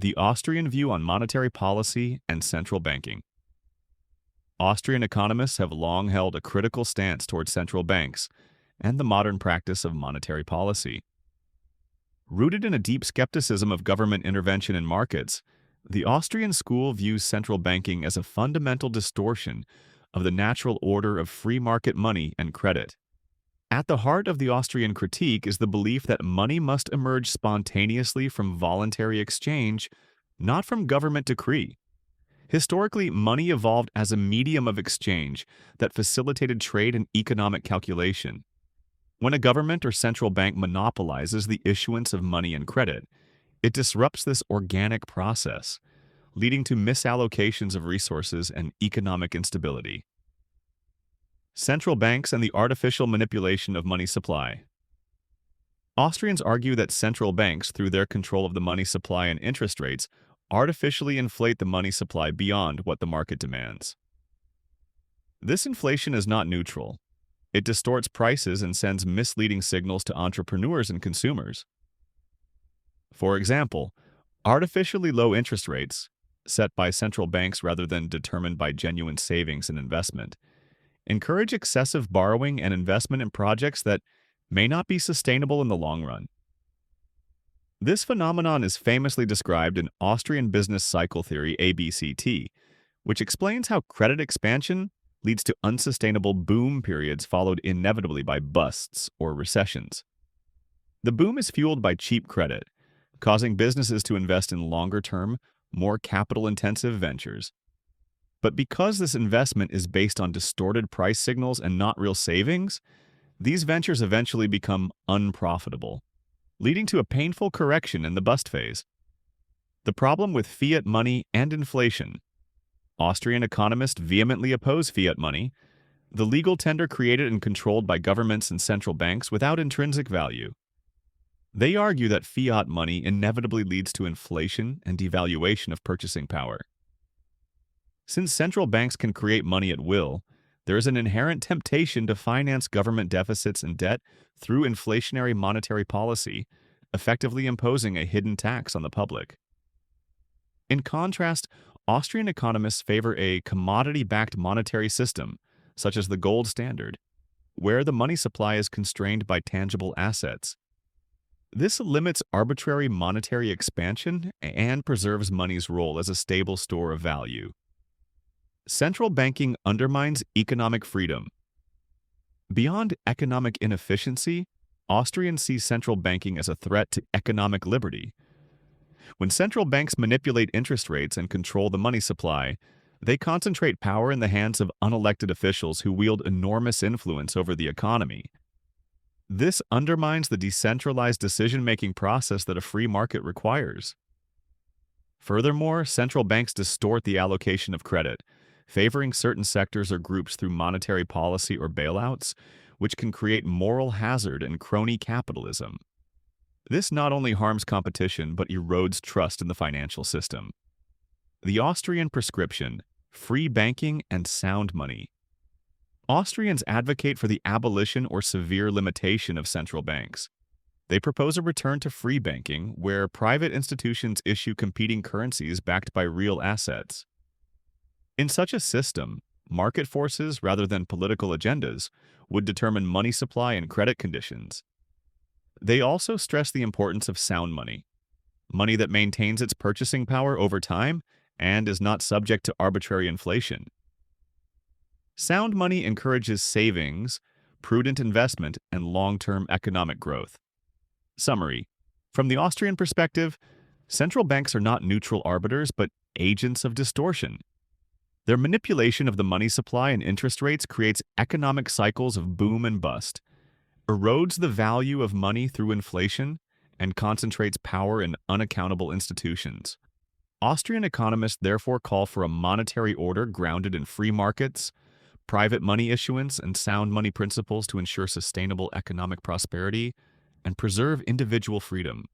The Austrian view on monetary policy and central banking. Austrian economists have long held a critical stance towards central banks and the modern practice of monetary policy. Rooted in a deep skepticism of government intervention in markets, the Austrian school views central banking as a fundamental distortion of the natural order of free market money and credit. At the heart of the Austrian critique is the belief that money must emerge spontaneously from voluntary exchange, not from government decree. Historically, money evolved as a medium of exchange that facilitated trade and economic calculation. When a government or central bank monopolizes the issuance of money and credit, it disrupts this organic process, leading to misallocations of resources and economic instability. Central banks and the artificial manipulation of money supply. Austrians argue that central banks, through their control of the money supply and interest rates, artificially inflate the money supply beyond what the market demands. This inflation is not neutral. It distorts prices and sends misleading signals to entrepreneurs and consumers. For example, artificially low interest rates, set by central banks rather than determined by genuine savings and investment, encourage excessive borrowing and investment in projects that may not be sustainable in the long run. This phenomenon is famously described in Austrian business cycle theory ABCT, which explains how credit expansion leads to unsustainable boom periods followed inevitably by busts or recessions. The boom is fueled by cheap credit, causing businesses to invest in longer-term, more capital-intensive ventures. But because this investment is based on distorted price signals and not real savings, these ventures eventually become unprofitable, leading to a painful correction in the bust phase. The problem with fiat money and inflation. Austrian economists vehemently oppose fiat money, the legal tender created and controlled by governments and central banks without intrinsic value. They argue that fiat money inevitably leads to inflation and devaluation of purchasing power. Since central banks can create money at will, there is an inherent temptation to finance government deficits and debt through inflationary monetary policy, effectively imposing a hidden tax on the public. In contrast, Austrian economists favor a commodity-backed monetary system, such as the gold standard, where the money supply is constrained by tangible assets. This limits arbitrary monetary expansion and preserves money's role as a stable store of value. Central banking undermines economic freedom. Beyond economic inefficiency, Austrians see central banking as a threat to economic liberty. When central banks manipulate interest rates and control the money supply, they concentrate power in the hands of unelected officials who wield enormous influence over the economy. This undermines the decentralized decision-making process that a free market requires. Furthermore, central banks distort the allocation of credit, favoring certain sectors or groups through monetary policy or bailouts, which can create moral hazard and crony capitalism. This not only harms competition but erodes trust in the financial system. The Austrian prescription: free banking and sound money. Austrians advocate for the abolition or severe limitation of central banks. They propose a return to free banking, where private institutions issue competing currencies backed by real assets. In such a system, market forces, rather than political agendas, would determine money supply and credit conditions. They also stress the importance of sound money, money that maintains its purchasing power over time and is not subject to arbitrary inflation. Sound money encourages savings, prudent investment, and long-term economic growth. Summary: from the Austrian perspective, central banks are not neutral arbiters but agents of distortion. Their manipulation of the money supply and interest rates creates economic cycles of boom and bust, erodes the value of money through inflation, and concentrates power in unaccountable institutions. Austrian economists therefore call for a monetary order grounded in free markets, private money issuance, and sound money principles to ensure sustainable economic prosperity and preserve individual freedom.